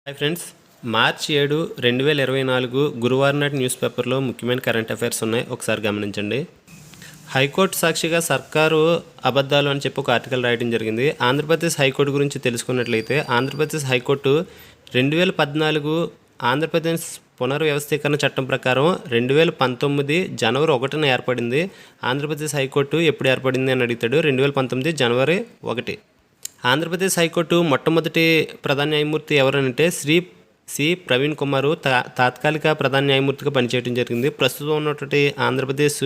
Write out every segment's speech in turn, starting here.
Hi friends, మార్చి 7, 2024 గురువారం నాటి news పేపర్లో ముఖ్యమైన కరెంట్ అఫైర్స్ ఉన్నాయి. ఒకసారి గమనించండి. హైకోర్టు సాక్షిగా సర్కారు అబద్ధాలు అని చెప్పి ఒక ఆర్టికల్ రాయడం జరిగింది. ఆంధ్రప్రదేశ్ హైకోర్టు గురించి తెలుసుకున్నట్లయితే ఆంధ్రప్రదేశ్ హైకోర్టు 2014 ఆంధ్రప్రదేశ్ పునర్వ్యవస్థీకరణ చట్టం ప్రకారం 2019 జనవరి 1న ఏర్పడింది. ఆంధ్రప్రదేశ్ హైకోర్టు ఎప్పుడు ఏర్పడింది అని అడుగుతాడు. 2019 జనవరి 1. ఆంధ్రప్రదేశ్ హైకోర్టు మొట్టమొదటి ప్రధాన న్యాయమూర్తి ఎవరనంటే సి ప్రవీణ్ కుమార్ తాత్కాలిక ప్రధాన న్యాయమూర్తిగా పనిచేయడం జరిగింది. ప్రస్తుతం ఉన్నటువంటి ఆంధ్రప్రదేశ్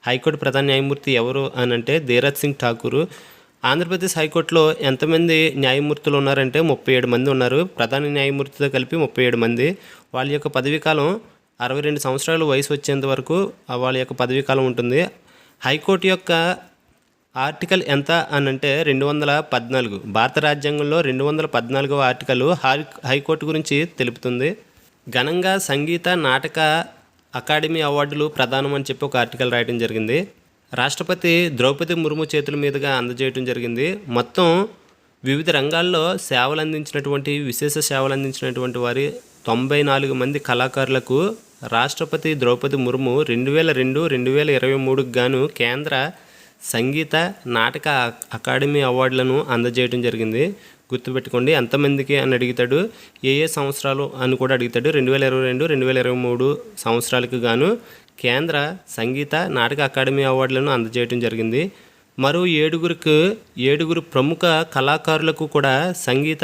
హైకోర్టు ప్రధాన న్యాయమూర్తి ఎవరు అనంటే ధీరజ్ సింగ్ ఠాకూర్. ఆంధ్రప్రదేశ్ హైకోర్టులో ఎంతమంది న్యాయమూర్తులు ఉన్నారంటే 37 మంది ఉన్నారు. ప్రధాన న్యాయమూర్తితో కలిపి 37 మంది. వాళ్ళ యొక్క పదవీకాలం 62 సంవత్సరాలు వయసు వచ్చేంత వరకు వాళ్ళ యొక్క పదవీకాలం ఉంటుంది. హైకోర్టు యొక్క ఆర్టికల్ ఎంత అని అంటే 214. భారత రాజ్యాంగంలో 214వ ఆర్టికల్ హైకోర్టు గురించి తెలుపుతుంది. ఘనంగా సంగీత నాటక అకాడమీ అవార్డులు ప్రదానం అని చెప్పి ఒక ఆర్టికల్ రాయడం జరిగింది. రాష్ట్రపతి ద్రౌపది ముర్ము చేతుల మీదుగా అందజేయడం జరిగింది. మొత్తం వివిధ రంగాల్లో సేవలు అందించినటువంటి విశేష సేవలు అందించినటువంటి వారి 94 మంది కళాకారులకు రాష్ట్రపతి ద్రౌపది ముర్ము 2002-2023 గాను కేంద్ర సంగీత నాటక అకాడమీ అవార్డులను అందజేయడం జరిగింది. గుర్తుపెట్టుకోండి, ఎంతమందికి అని అడుగుతాడు, ఏ సంవత్సరాలు అని కూడా అడుగుతాడు. 2022-2023 సంవత్సరాలకు గాను కేంద్ర సంగీత నాటక అకాడమీ అవార్డులను అందజేయడం జరిగింది. మరో 7 ప్రముఖ కళాకారులకు కూడా సంగీత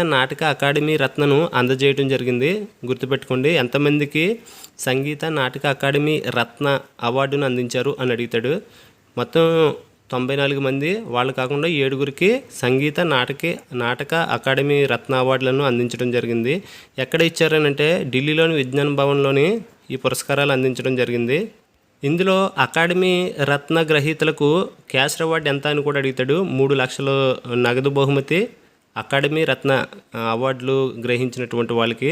నాటక అకాడమీ రత్నను అందజేయడం జరిగింది. గుర్తుపెట్టుకోండి, ఎంతమందికి సంగీత నాటక అకాడమీ రత్న అవార్డును అందించారు అని అడుగుతాడు. మొత్తం 94 మంది. వాళ్ళు కాకుండా 7 సంగీత నాటక అకాడమీ రత్న అవార్డులను అందించడం జరిగింది. ఎక్కడ ఇచ్చారనంటే ఢిల్లీలోని విజ్ఞాన్ భవన్లోని ఈ పురస్కారాలు అందించడం జరిగింది. ఇందులో అకాడమీ రత్న గ్రహీతలకు క్యాష్ రివార్డ్ ఎంత అని కూడా అడుగుతాడు. 3 లక్షల నగదు బహుమతి. అకాడమీ రత్న అవార్డులు గ్రహించినటువంటి వాళ్ళకి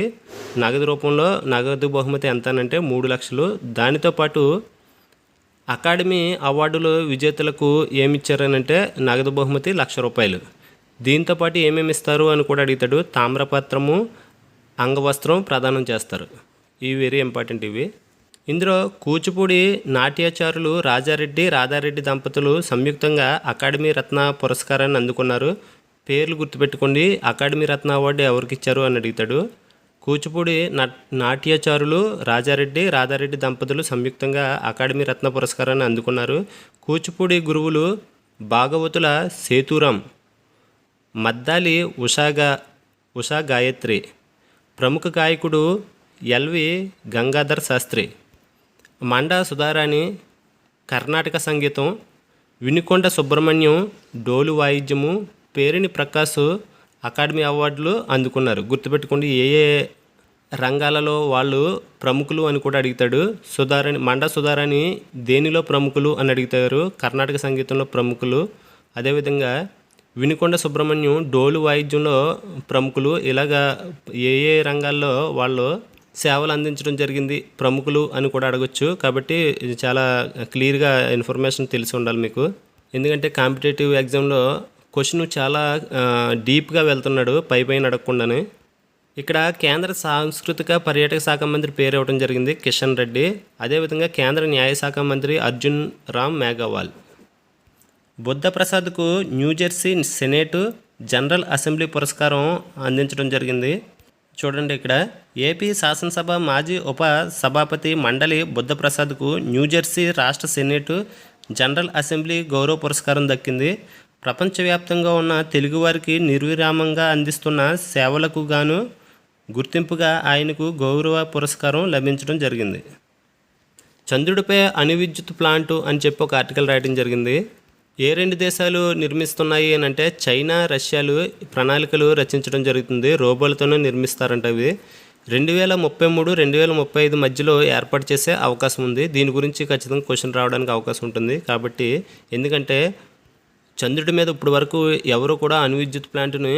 నగదు రూపంలో నగదు బహుమతి ఎంత అంటే 3 లక్షలు. దానితో పాటు అకాడమీ అవార్డులు విజేతలకు ఏమిచ్చారనంటే నగదు బహుమతి ₹1,00,000. దీంతోపాటు ఏమేమి ఇస్తారు అని కూడా అడుగుతాడు. తామ్రపత్రము, అంగవస్త్రం ప్రదానం చేస్తారు. ఇవి వెరీ ఇంపార్టెంట్. ఇవి ఇందులో కూచిపూడి నాట్యాచారులు రాధారెడ్డి దంపతులు సంయుక్తంగా అకాడమీ రత్న పురస్కారాన్ని అందుకున్నారు. పేర్లు గుర్తుపెట్టుకోండి. అకాడమీ రత్న అవార్డు ఎవరికి ఇచ్చారు అని అడుగుతాడు. కూచిపూడి నాట్యాచారులు రాధారెడ్డి దంపతులు సంయుక్తంగా అకాడమీ రత్న పురస్కారాన్ని అందుకున్నారు. కూచిపూడి గురువులు భాగవతుల సేతురాం, మద్దాలి ఉషా గాయత్రి, ప్రముఖ గాయకుడు ఎల్వి గంగాధర్ శాస్త్రి, మండా సుధారాణి కర్ణాటక సంగీతం, వినుకొండ సుబ్రహ్మణ్యం డోలు వాయిద్యము, పేరిణి ప్రకాష్ అకాడమీ అవార్డులు అందుకున్నారు. గుర్తుపెట్టుకోండి, ఏ రంగాలలో వాళ్ళు ప్రముఖులు అని కూడా అడుగుతాడు. మండా సుధారాణి దేనిలో ప్రముఖులు అని అడుగుతారు. కర్ణాటక సంగీతంలో ప్రముఖులు. అదేవిధంగా వినుకొండ సుబ్రహ్మణ్యం డోలు వాయిద్యంలో ప్రముఖులు. ఇలాగా ఏ రంగాల్లో వాళ్ళు సేవలు అందించడం జరిగింది ప్రముఖులు అని కూడా అడగచ్చు. కాబట్టి ఇది చాలా క్లియర్గా ఇన్ఫర్మేషన్ తెలిసి ఉండాలి మీకు. ఎందుకంటే కాంపిటేటివ్ ఎగ్జామ్లో క్వశ్చన్ చాలా డీప్గా వెళ్తున్నాడు, పైన అడగకుండానే. ఇక్కడ కేంద్ర సాంస్కృతిక పర్యాటక శాఖ మంత్రి పేరు ఇవ్వడం జరిగింది, కిషన్ రెడ్డి. అదేవిధంగా కేంద్ర న్యాయశాఖ మంత్రి అర్జున్ రామ్ మేఘవాల్. బుద్ధప్రసాద్కు న్యూజెర్సీ సెనేటు జనరల్ అసెంబ్లీ పురస్కారం అందించడం జరిగింది. చూడండి, ఇక్కడ ఏపీ శాసనసభ మాజీ ఉప సభాపతి మండలి బుద్ధప్రసాద్కు న్యూజెర్సీ రాష్ట్ర సెనేటు జనరల్ అసెంబ్లీ గౌరవ పురస్కారం దక్కింది. ప్రపంచవ్యాప్తంగా ఉన్న తెలుగువారికి నిర్విరామంగా అందిస్తున్న సేవలకు గాను గుర్తింపుగా ఆయనకు గౌరవ పురస్కారం లభించడం జరిగింది. చంద్రుడిపై అణు విద్యుత్ ప్లాంటు అని చెప్పి ఒక ఆర్టికల్ రాయడం జరిగింది. ఏ 2 దేశాలు నిర్మిస్తున్నాయి అని అంటే చైనా, రష్యాలు ప్రణాళికలు రచించడం జరుగుతుంది. రోబోలతోనే నిర్మిస్తారంట. అవి 2033-2035 మధ్యలో ఏర్పాటు చేసే అవకాశం ఉంది. దీని గురించి ఖచ్చితంగా క్వశ్చన్ రావడానికి అవకాశం ఉంటుంది. కాబట్టి ఎందుకంటే చంద్రుడి మీద ఇప్పటి వరకు ఎవరు కూడా అణు విద్యుత్ ప్లాంట్ని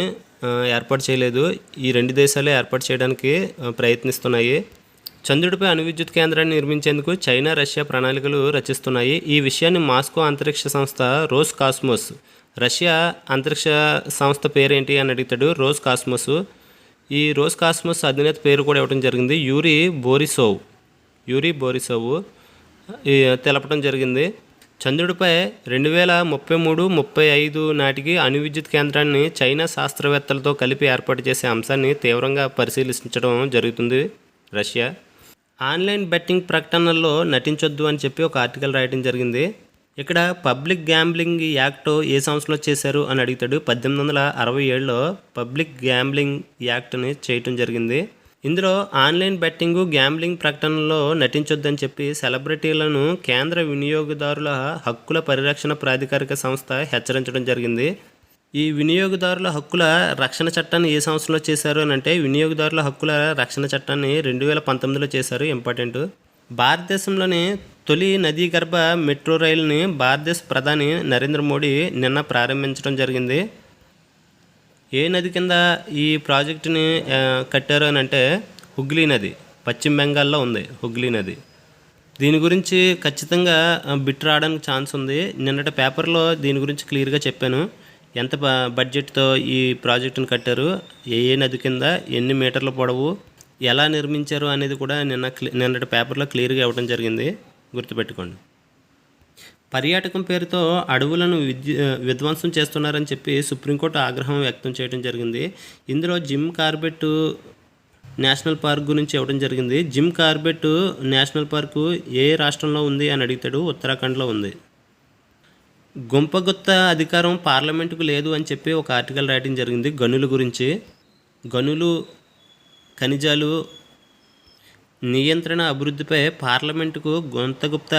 ఏర్పాటు చేయలేదు. ఈ 2 దేశాలే ఏర్పాటు చేయడానికి ప్రయత్నిస్తున్నాయి. చంద్రుడిపై అణు విద్యుత్ కేంద్రాన్ని నిర్మించేందుకు చైనా, రష్యా ప్రణాళికలు రచిస్తున్నాయి. ఈ విషయాన్ని మాస్కో అంతరిక్ష సంస్థ రోస్ కాస్మోస్ రష్యా అంతరిక్ష సంస్థ పేరేంటి అని అడుగుతాడు. Roscosmos. ఈ రోస్ కాస్మోస్ అధినేత పేరు కూడా ఇవ్వడం జరిగింది, యూరీ బోరిసోవ్ తెలపడం జరిగింది. చంద్రుడిపై 2033-35 నాటికి అణు విద్యుత్ కేంద్రాన్ని చైనా శాస్త్రవేత్తలతో కలిపి ఏర్పాటు చేసే అంశాన్ని తీవ్రంగా పరిశీలించడం జరుగుతుంది రష్యా. ఆన్లైన్ బెట్టింగ్ ప్రకటనల్లో నటించొద్దు అని చెప్పి ఒక ఆర్టికల్ రాయడం జరిగింది. ఇక్కడ పబ్లిక్ గ్యాంబ్లింగ్ యాక్ట్ ఏ సంవత్సరంలో చేశారు అని అడుగుతాడు. 1867లో పబ్లిక్ గ్యాంబ్లింగ్ యాక్ట్ని చేయటం జరిగింది. ఇందులో ఆన్లైన్ బెట్టింగ్, గ్యాంబ్లింగ్ ప్రకటనలో నటించొద్దని చెప్పి సెలబ్రిటీలను కేంద్ర వినియోగదారుల హక్కుల పరిరక్షణ ప్రాధికారిక సంస్థ హెచ్చరించడం జరిగింది. ఈ వినియోగదారుల హక్కుల రక్షణ చట్టాన్ని ఏ సంవత్సరంలో చేశారు అని అంటే వినియోగదారుల హక్కుల రక్షణ చట్టాన్ని 2019లో చేశారు. ఇంపార్టెంట్. భారతదేశంలోని తొలి నదీ గర్భ మెట్రో రైలుని భారతదేశ ప్రధాని నరేంద్ర మోడీ నిన్న ప్రారంభించడం జరిగింది. ఏ నది కింద ఈ ప్రాజెక్టుని కట్టారు అని అంటే హుగ్లీ నది, పశ్చిమ బెంగాల్లో ఉంది హుగ్లీ నది. దీని గురించి ఖచ్చితంగా బిట్ రావడానికి ఛాన్స్ ఉంది. నిన్నటి పేపర్లో దీని గురించి క్లియర్గా చెప్పాను. ఎంత బడ్జెట్తో ఈ ప్రాజెక్టును కట్టారు, ఏ నది కింద, ఎన్ని మీటర్ల పొడవు, ఎలా నిర్మించారు అనేది కూడా నిన్నటి పేపర్లో క్లియర్గా ఇవ్వడం జరిగింది. గుర్తుపెట్టుకోండి. పర్యాటకం పేరుతో అడవులను విధ్వంసం చేస్తున్నారని చెప్పి సుప్రీంకోర్టు ఆగ్రహం వ్యక్తం చేయడం జరిగింది. ఇందులో జిమ్ కార్బెట్ నేషనల్ పార్క్ గురించి ఇవ్వడం జరిగింది. జిమ్ కార్బెట్ నేషనల్ పార్కు ఏ రాష్ట్రంలో ఉంది అని అడుగుతాడు. ఉత్తరాఖండ్లో ఉంది. గుంపగుత్త అధికారం పార్లమెంటుకు లేదు అని చెప్పి ఒక ఆర్టికల్ రాయడం జరిగింది గనుల గురించి. గనులు, ఖనిజాలు నియంత్రణ అభివృద్ధిపై పార్లమెంటుకు గుంతగుప్త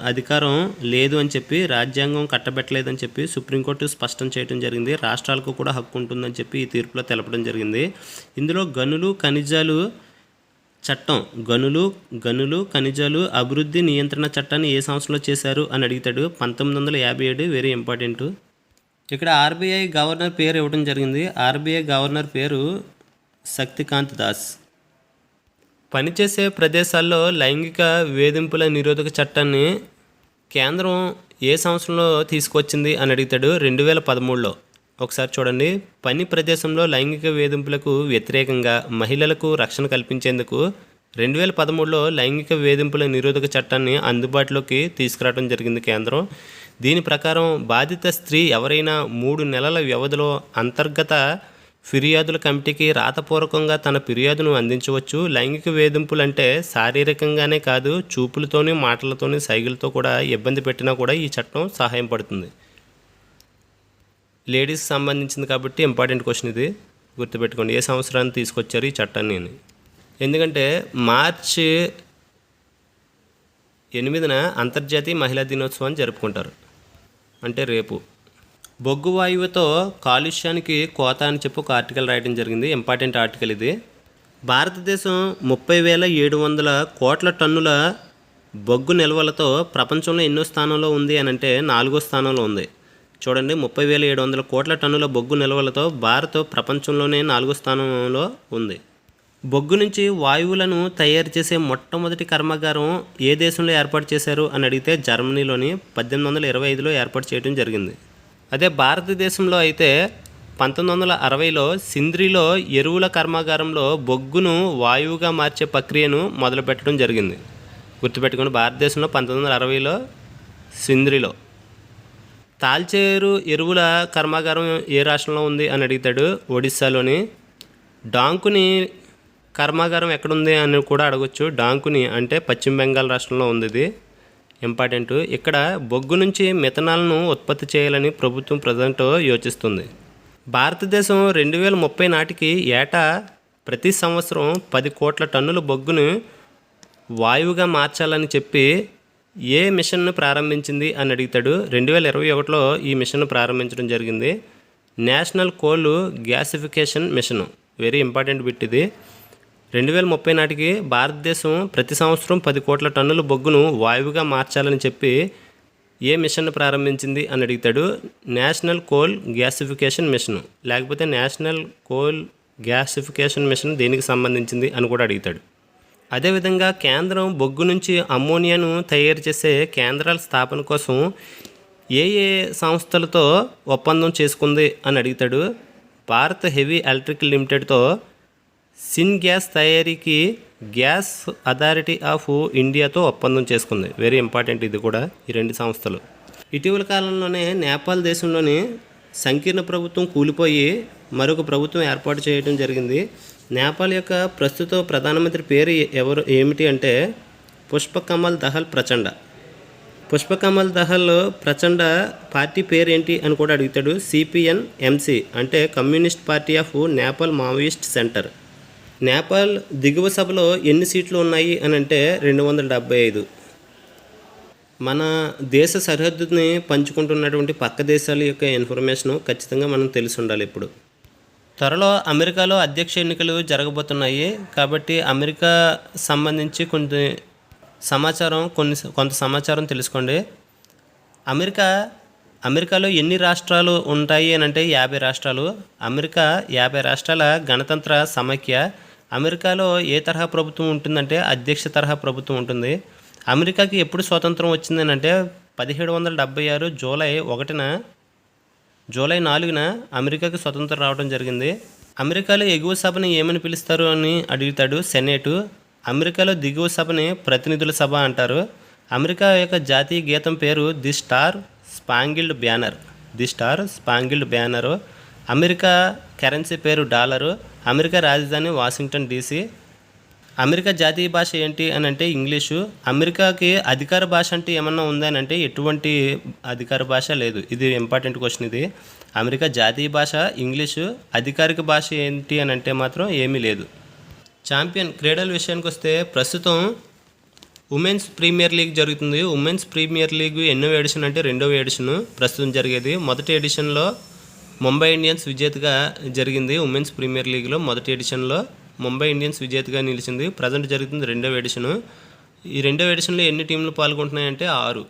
అధికారం లేదు అని చెప్పి, రాజ్యాంగం కట్టబెట్టలేదని చెప్పి సుప్రీంకోర్టు స్పష్టం చేయడం జరిగింది. రాష్ట్రాలకు కూడా హక్కు ఉంటుందని చెప్పి ఈ తీర్పులో తెలపడం జరిగింది. ఇందులో గనులు, ఖనిజాలు చట్టం, గనులు ఖనిజాలు అభివృద్ధి నియంత్రణ చట్టాన్ని ఏ సంవత్సరంలో చేశారు అని అడుగుతాడు. 1957. Very important. ఇక్కడ ఆర్బీఐ గవర్నర్ పేరు ఇవ్వడం జరిగింది. ఆర్బీఐ గవర్నర్ పేరు శక్తికాంత్ దాస్. పనిచేసే ప్రదేశాల్లో లైంగిక వేధింపుల నిరోధక చట్టాన్ని కేంద్రం ఏ సంవత్సరంలో తీసుకొచ్చింది అని అడుగుతాడు. 2013లో. ఒకసారి చూడండి. పని ప్రదేశంలో లైంగిక వేధింపులకు వ్యతిరేకంగా మహిళలకు రక్షణ కల్పించేందుకు 2013లో లైంగిక వేధింపుల నిరోధక చట్టాన్ని అందుబాటులోకి తీసుకురావడం జరిగింది కేంద్రం. దీని ప్రకారం బాధిత స్త్రీ ఎవరైనా 3 నెలల వ్యవధిలో అంతర్గత ఫిర్యాదుల కమిటీకి రాతపూర్వకంగా తన ఫిర్యాదును అందించవచ్చు. లైంగిక వేధింపులు అంటే శారీరకంగానే కాదు, చూపులతోని, మాటలతోని, సైగలతో కూడా ఇబ్బంది పెట్టినా కూడా ఈ చట్టం సహాయం పడుతుంది. లేడీస్కి సంబంధించింది కాబట్టి ఇంపార్టెంట్ క్వశ్చన్ ఇది. గుర్తుపెట్టుకోండి. ఏ సంవత్సరాన్ని తీసుకొచ్చారు ఈ చట్టాన్ని అని. ఎందుకంటే మార్చి 8న అంతర్జాతీయ మహిళా దినోత్సవాన్ని జరుపుకుంటారు. అంటే రేపు. బొగ్గు వాయువుతో కాలుష్యానికి కోత అని చెప్పి ఒక ఆర్టికల్ రాయడం జరిగింది. ఇంపార్టెంట్ ఆర్టికల్ ఇది. భారతదేశం 30,700 కోట్ల టన్నుల బొగ్గు నిల్వలతో ప్రపంచంలో ఎన్నో స్థానంలో ఉంది అని అంటే 4వ స్థానంలో ఉంది. చూడండి. 30,700 కోట్ల టన్నుల బొగ్గు నిల్వలతో భారత్ ప్రపంచంలోనే 4వ స్థానంలో ఉంది. బొగ్గు నుంచి వాయువులను తయారు చేసే మొట్టమొదటి కర్మాగారం ఏ దేశంలో ఏర్పాటు చేశారు అని అడిగితే జర్మనీలోని 1825లో ఏర్పాటు చేయడం జరిగింది. అదే భారతదేశంలో అయితే 1960లో సింద్రిలో ఎరువుల కర్మాగారంలో బొగ్గును వాయువుగా మార్చే ప్రక్రియను మొదలుపెట్టడం జరిగింది. గుర్తుపెట్టుకుని. భారతదేశంలో 1960లో సింద్రిలో. తాల్చేరు ఎరువుల కర్మాగారం ఏ రాష్ట్రంలో ఉంది అని అడుగుతాడు. ఒడిస్సాలోని. డాంకుని కర్మాగారం ఎక్కడుంది అని కూడా అడగొచ్చు. డాంకుని అంటే పశ్చిమ బెంగాల్ రాష్ట్రంలో ఉంది ఇది. ఇంపార్టెంట్. ఇక్కడ బొగ్గు నుంచి మిథనాల్ను ఉత్పత్తి చేయాలని ప్రభుత్వం ప్రజెంట్ యోచిస్తుంది. భారతదేశం 2030 నాటికి ఏటా ప్రతి సంవత్సరం 10 కోట్ల టన్నుల బొగ్గును వాయువుగా మార్చాలని చెప్పి ఏ మిషన్ను ప్రారంభించింది అని అడుగుతాడు. 2021లో ఈ మిషన్ను ప్రారంభించడం జరిగింది. National coal gasification mission. Very important bit ఇది. 2030 నాటికి భారతదేశం ప్రతి సంవత్సరం 10 కోట్ల టన్నుల బొగ్గును వాయువుగా మార్చాలని చెప్పి ఏ మిషన్ను ప్రారంభించింది అని అడుగుతాడు. National coal gasification mission. లేకపోతే నేషనల్ కోల్ గ్యాసిఫికేషన్ మిషన్ దేనికి సంబంధించింది అని కూడా అడుగుతాడు. అదేవిధంగా కేంద్రం బొగ్గు నుంచి అమ్మోనియాను తయారు చేసే కేంద్రాల స్థాపన కోసం ఏ ఏ సంస్థలతో ఒప్పందం చేసుకుంది అని అడుగుతాడు. భారత్ హెవీ ఎలక్ట్రిక్ లిమిటెడ్తో సిన్ గ్యాస్ తయారీకి గ్యాస్ అథారిటీ ఆఫ్ ఇండియాతో ఒప్పందం చేసుకుంది. వెరీ ఇంపార్టెంట్ ఇది కూడా, ఈ రెండు సంస్థలు. ఇటీవల కాలంలోనే నేపాల్ దేశంలోని సంకీర్ణ ప్రభుత్వం కూలిపోయి మరొక ప్రభుత్వం ఏర్పాటు చేయడం జరిగింది. నేపాల్ యొక్క ప్రస్తుత ప్రధానమంత్రి పేరు ఏమిటి అంటే పుష్పకమల్ దహల్ ప్రచండ. పుష్పకమల్ దహల్ ప్రచండ పార్టీ పేరు ఏంటి అని కూడా అడుగుతాడు. CPN-MC అంటే communist party of Nepal Maoist centre. Nepal దిగువ సభలో ఎన్ని సీట్లు ఉన్నాయి అని అంటే 275. మన దేశ సరిహద్దుని పంచుకుంటున్నటువంటి పక్క దేశాల యొక్క ఇన్ఫర్మేషను ఖచ్చితంగా మనం తెలిసి ఉండాలి. ఇప్పుడు త్వరలో అమెరికాలో అధ్యక్ష ఎన్నికలు జరగబోతున్నాయి కాబట్టి అమెరికా సంబంధించి కొంత సమాచారం తెలుసుకోండి. అమెరికాలో ఎన్ని రాష్ట్రాలు ఉంటాయి అని అంటే 50 రాష్ట్రాలు. అమెరికా 50 రాష్ట్రాల గణతంత్ర సమైక్య. అమెరికాలో ఏ తరహా ప్రభుత్వం ఉంటుందంటే అధ్యక్ష తరహా ప్రభుత్వం ఉంటుంది. అమెరికాకి ఎప్పుడు స్వాతంత్రం వచ్చిందని అంటే 1776 జూలై 4న అమెరికాకి స్వతంత్రం రావడం జరిగింది. అమెరికాలో ఎగువ సభని ఏమని పిలుస్తారు అని అడుగుతాడు. సెనేటు. అమెరికాలో దిగువ సభని ప్రతినిధుల సభ అంటారు. అమెరికా యొక్క జాతీయ గీతం పేరు the Star Spangled Banner. America currency పేరు డాలరు. అమెరికా రాజధాని వాషింగ్టన్ DC. అమెరికా జాతీయ భాష ఏంటి అని అంటే ఇంగ్లీషు. అమెరికాకి అధికార భాష అంటే ఏమన్నా ఉందని అంటే ఎటువంటి అధికార భాష లేదు. ఇది ఇంపార్టెంట్ క్వశ్చన్ ఇది. అమెరికా జాతీయ భాష ఇంగ్లీషు, అధికారిక భాష ఏంటి అని అంటే మాత్రం ఏమీ లేదు. ఛాంపియన్ క్రీడల విషయానికి వస్తే ప్రస్తుతం ఉమెన్స్ ప్రీమియర్ లీగ్ జరుగుతుంది. ఉమెన్స్ ప్రీమియర్ లీగ్ ఎన్నో ఎడిషన్ అంటే 2వ ఎడిషన్ ప్రస్తుతం జరిగేది. మొదటి ఎడిషన్లో ముంబై ఇండియన్స్ విజేతగా జరిగింది. ఉమెన్స్ ప్రీమియర్ లీగ్లో మొదటి ఎడిషన్లో ముంబై ఇండియన్స్ విజేతగా నిలిచింది. ప్రజెంట్ జరుగుతుంది 2వ ఎడిషను. ఈ 2వ ఎడిషన్లో ఎన్ని టీంలు పాల్గొంటున్నాయంటే 6.